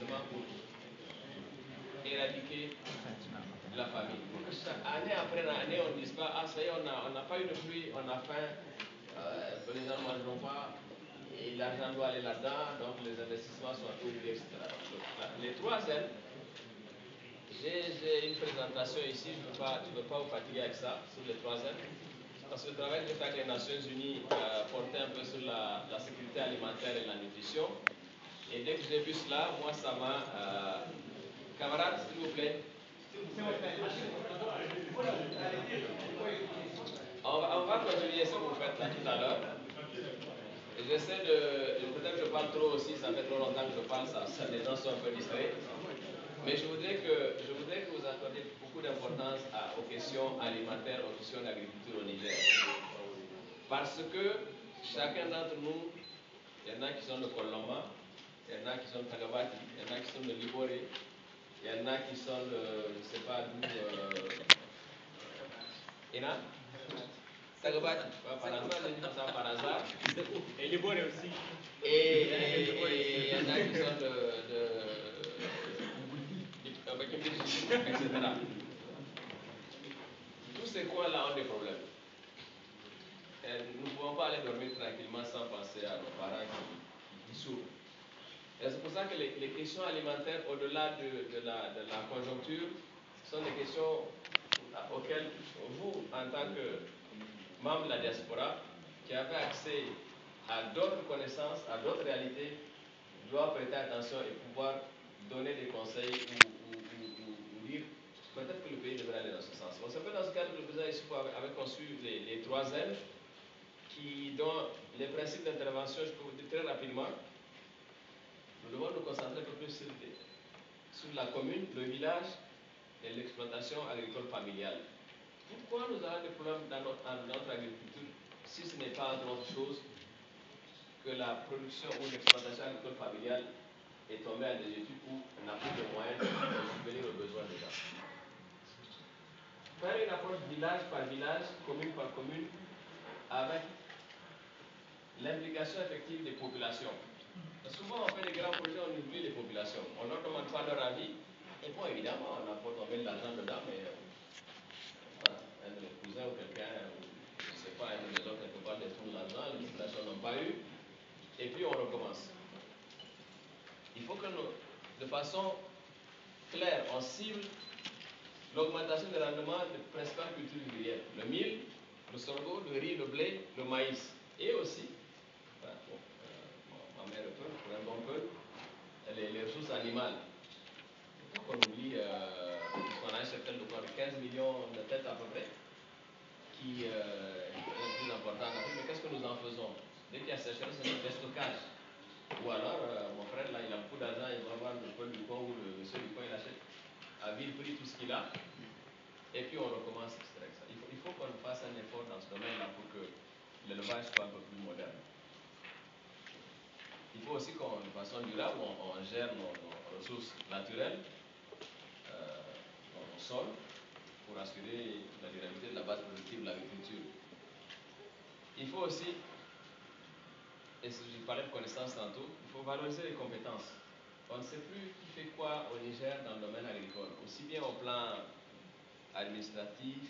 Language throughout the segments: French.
justement pour éradiquer la famine. Pour que année après année, on ne dise pas, ah ça y est, on n'a pas eu de pluie, on a faim, les gens ne mangeront pas, et l'argent doit aller là-dedans, donc les investissements sont oubliés, etc. Les 3 N, j'ai une présentation ici, je ne veux pas vous fatiguer avec ça, sur les 3 N, parce que le travail que j'ai fait avec les Nations Unies portait un peu sur la sécurité alimentaire et la nutrition. Et dès que j'ai vu cela, moi ça m'a... camarades, s'il vous plaît. On va continuer ce que vous faites là tout à l'heure. J'essaie de... Peut-être que je parle trop aussi, ça fait trop longtemps que je parle, les gens sont un peu distraits. Mais je voudrais que vous accordiez beaucoup d'importance aux questions alimentaires, aux questions d'agriculture au Niger. Parce que chacun d'entre nous, il y en a qui sont de Koloma, il y en a qui sont de Tagabati, il y en a qui sont de Liboré, il y en a qui sont de, je ne sais pas d'où, Ina Tagabati, par hasard. Et Liboré aussi. Et il y en a qui sont de etc. Tous ces coins-là ont des problèmes. Et nous ne pouvons pas aller dormir tranquillement sans penser à nos parents qui souffrent. Et c'est pour ça que les questions alimentaires, au-delà de la conjoncture, sont des questions auxquelles vous, en tant que membre de la diaspora, qui avez accès à d'autres connaissances, à d'autres réalités, doivent prêter attention et pouvoir donner des conseils ou dire peut-être que le pays devrait aller dans ce sens. On s'appelle dans ce cadre que le président Issoufou avait conçu les 3 N, dont les principes d'intervention, je peux vous dire très rapidement, nous devons nous concentrer un peu plus sur la commune, le village et l'exploitation agricole familiale. Pourquoi nous avons des problèmes dans notre agriculture si ce n'est pas, entre autres choses, que la production ou l'exploitation agricole familiale est tombée à des études où on n'a plus de moyens de subvenir aux besoins des gens. Faire une approche village par village, commune par commune, avec l'implication effective des populations. Souvent, on fait des grands projets, on oublie les populations. On ne leur demande pas leur avis. Et bon, évidemment, on a pas tombé de l'argent dedans, mais voilà, un de mes cousins ou quelqu'un, je ne sais pas, un de mes autres, quelque part, détourne l'argent, les populations n'ont pas eu. Et puis, on recommence. Il faut que nous, de façon claire, on cible l'augmentation des rendements des principales cultures vivrières. Le mil, le sorgho, le riz, le blé, le maïs. Et aussi, ma mère peut, pour un bon peu, les ressources animales. On oublie qu'on a un cheptel de 15 millions de têtes à peu près, qui est le plus important. Mais qu'est-ce que nous en faisons? Dès qu'il y a sécheresse, c'est notre stockage. Ou alors, mon frère, là, il a beaucoup d'argent, il va voir le Paul du coin ou le monsieur du coin, il achète à vil prix tout ce qu'il a. Et puis on recommence, etc. Il faut qu'on fasse un effort dans ce domaine-là pour que l'élevage soit un peu plus moderne. Il faut aussi qu'on, de façon durable, on gère nos ressources naturelles, nos sols, pour assurer la durabilité de la base productive de l'agriculture. Il faut aussi, et je parlais de connaissances tantôt, il faut valoriser les compétences. On ne sait plus qui fait quoi au Niger dans le domaine agricole, aussi bien au plan administratif,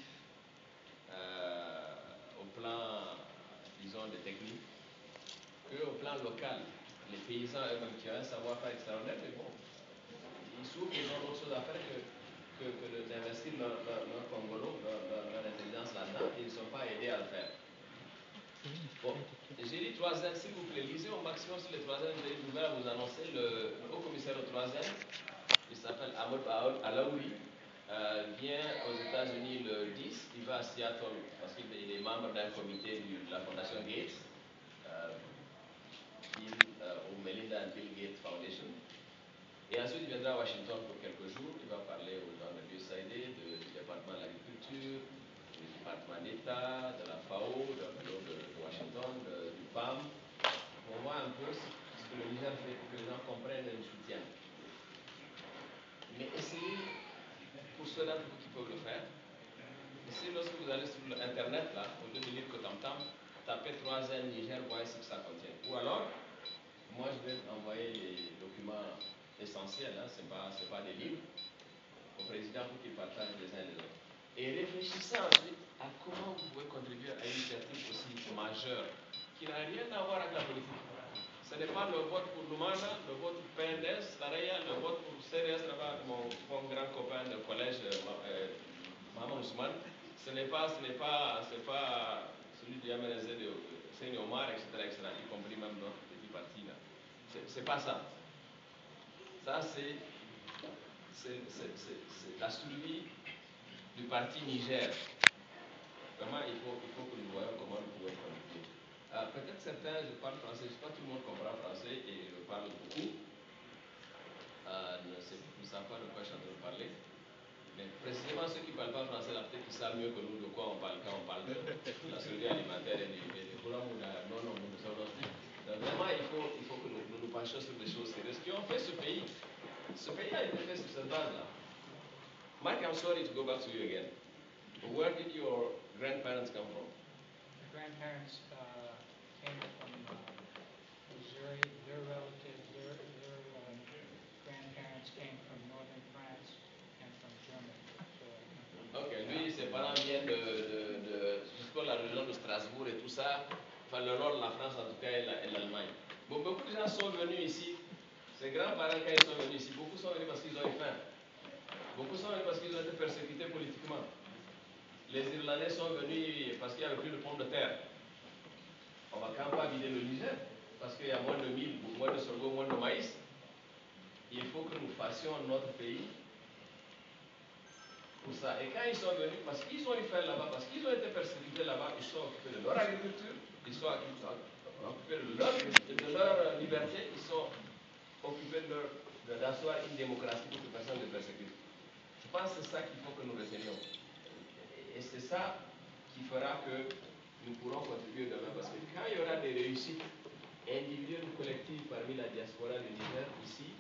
au plan, disons, des techniques, qu'au plan local. Les paysans eux-mêmes qui ont un savoir-faire extraordinaire, mais bon, ils souffrent, ils ont autre chose à faire que d'investir leur congolo, leur intelligence là-dedans, et ils ne sont pas aidés à le faire. Bon, j'ai dit 3N, s'il vous plaît, lisez au maximum sur les 3N, j'ai ouvert à vous annoncer le haut commissaire aux 3N, il s'appelle Ahmed Alaouri, vient aux États-Unis le 10, il va à Seattle parce qu'il est membre d'un comité de la Fondation Gates, au Melinda and Bill Gates Foundation. Et ensuite, il viendra à Washington pour quelques jours. Il va parler aux gens de l'USAID, du département de l'agriculture, du département d'État, de la FAO, de Washington, du PAM. On voit un peu ce que le Niger fait pour que les gens comprennent et le soutiennent. Mais essayez, pour ceux d'entre vous qui peuvent le faire, essayez lorsque vous allez sur Internet, là, au lieu de lire que tam-tam, tapez 3N Niger, voyez ce que ça contient. Ou alors, moi je vais envoyer les documents essentiels. confidentielles, hein, ce n'est pas des livres, au président pour qu'il partage les uns les autres. Et réfléchissez ensuite à comment vous pouvez contribuer à une initiative aussi majeure qui n'a rien à voir avec la politique. Ce n'est pas le vote pour Lumana, le vote pour PNS, le vote pour CDS, mon grand copain de collège, Maman Ousmane. Ce n'est pas celui du MNZ de Seyni Omar, etc., y compris même notre petit parti là. C'est pas ça. Ça, c'est la survie du parti Niger. Vraiment, il faut que nous voyons comment nous pouvons contribuer. Peut-être certains, je parle français, je ne sais pas tout le monde comprend français et je parle beaucoup. Ne savent pas de quoi je suis en train de parler. Mais précisément ceux qui ne parlent pas français, là, peut-être qu'ils savent mieux que nous de quoi on parle quand on parle de la survie alimentaire et du programme. Non, vraiment, il faut que nous penchions sur des choses sérieuses qui ont fait ce pays. Ce pays a été fait sur cette base-là. Mike, I'm sorry to go back to you again. But where did your grandparents come from? The grandparents came from Missouri. Their relatives, their grandparents came from northern France and from Germany. Ok, lui, ses parents viennent jusqu'à la région de Strasbourg et tout ça, enfin le nord de la France en tout cas et l'Allemagne. Bon, beaucoup de gens sont venus ici, ses grands-parents quand ils sont venus ici, beaucoup sont venus parce qu'ils ont eu faim. Beaucoup sont venus parce qu'ils ont été persécutés politiquement. Les Irlandais sont venus parce qu'il n'y avait plus de pommes de terre. On ne va quand même pas vider le Niger parce qu'il y a moins de mil, moins de sorgho, moins de maïs. Il faut que nous fassions notre pays pour ça. Et quand ils sont venus, parce qu'ils ont eu faim là-bas, parce qu'ils ont été persécutés là-bas, ils sont occupés de leur agriculture, ils sont occupés de leur liberté, ils sont occupés d'asseoir une démocratie pour que personne ne persécute. Je pense que c'est ça qu'il faut que nous retenions. Et c'est ça qui fera que nous pourrons contribuer demain. Parce que quand il y aura des réussites individuelles ou collectives parmi la diaspora du Niger ici,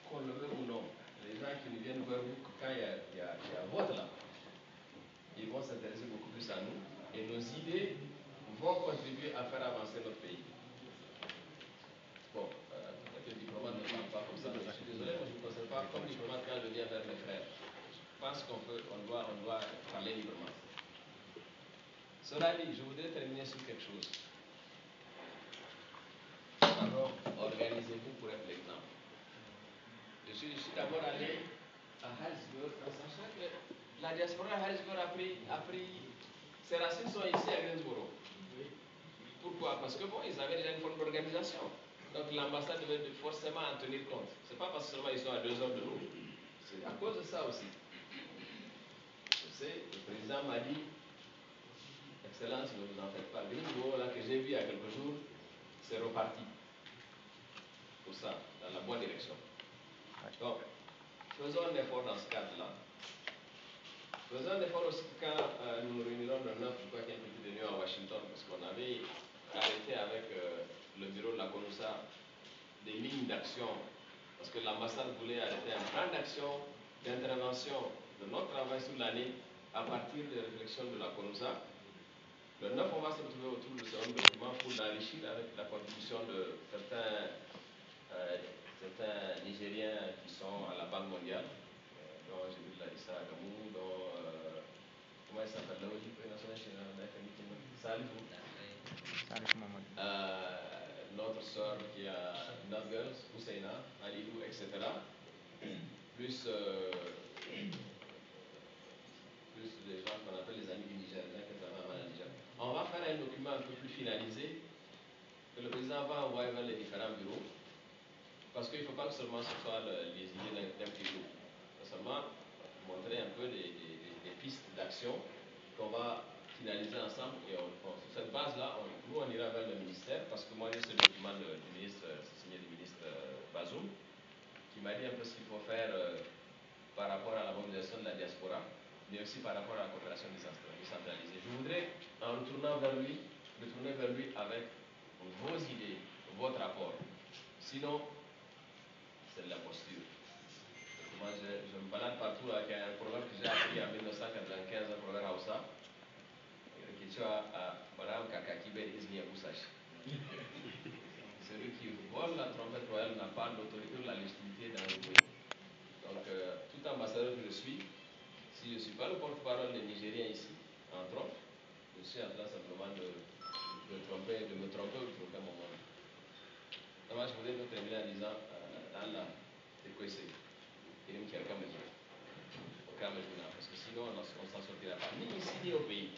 qu'on le veut ou non, les gens qui nous viennent vers vous, quand il y a vote là, ils vont s'intéresser beaucoup plus à nous et nos idées vont contribuer à faire avancer notre pays. Bon, peut-être que le diplomate ne parle pas comme ça, mais je suis désolé, mais je ne me considère pas comme diplomate quand je viens vers mes frères. Je pense qu'on doit parler librement. Cela dit, je voudrais terminer sur quelque chose. Alors, organisez-vous pour être l'exemple. Je suis d'abord allé à Harrisburg en sachant que la diaspora à Harrisburg a pris ses racines sont ici à Greensboro. Pourquoi? Parce que bon, ils avaient déjà une forme d'organisation. Donc l'ambassade devait forcément en tenir compte. Ce n'est pas parce que seulement ils sont à 2 heures de nous. C'est à cause de ça aussi. Je sais, le président m'a dit, Excellence, ne vous en faites pas. Greensboro, là, que j'ai vu il y a quelques jours, c'est reparti. Pour ça, dans la bonne direction. Donc, faisons un effort dans ce cadre-là. Faisons un effort aussi quand nous nous réunirons le 9, je crois qu'il y a une petite réunion à Washington, parce qu'on avait arrêté avec le bureau de la CONUSA des lignes d'action, parce que l'ambassade voulait arrêter un plan d'action, d'intervention de notre travail sur l'année à partir des réflexions de la CONUSA. Le 9, on va se retrouver autour de ce document pour l'enrichir avec la contribution de certains Nigériens qui sont à la Banque mondiale, dont j'ai vu Issa Agamou, dont, comment il s'appelle là aussi, Salifou, notre soeur qui a Nogels, Husseina, Alidou, etc. Plus les gens qu'on appelle les amis du Niger, les gens qui travaillent à Niger. On va faire un document un peu plus finalisé que le président va envoyer vers les différents bureaux. Parce qu'il ne faut pas que seulement ce soit les idées d'un petit groupe. Il faut seulement montrer un peu des pistes d'action qu'on va finaliser ensemble. Et sur cette base-là, nous, on ira vers le ministère, parce que moi, j'ai ce document du ministre, signé du ministre Bazoum, qui m'a dit un peu ce qu'il faut faire par rapport à la mobilisation de la diaspora, mais aussi par rapport à la coopération décentralisée. Je voudrais, en retournant vers lui, retourner vers lui avec vos idées, votre rapport. Sinon, c'est de la posture. Moi, je me balade partout avec un programme que j'ai appris en 1995, un programme Hausa, qui est à Madame Kakakibe Iznia Boussachi. Celui qui vole la trompette royale n'a pas par l'autorité ou la légitimité dans le pays. Donc, tout ambassadeur que je suis, si je ne suis pas le porte-parole des Nigériens ici, entre autres, je suis en train simplement de me tromper ou de tromper mon monde. Donc, je voudrais terminer en disant, Allah, c'est quoi c'est? Il me tient comme au calme, parce que sinon on ne s'en sortira pas, ni ici ni au pays.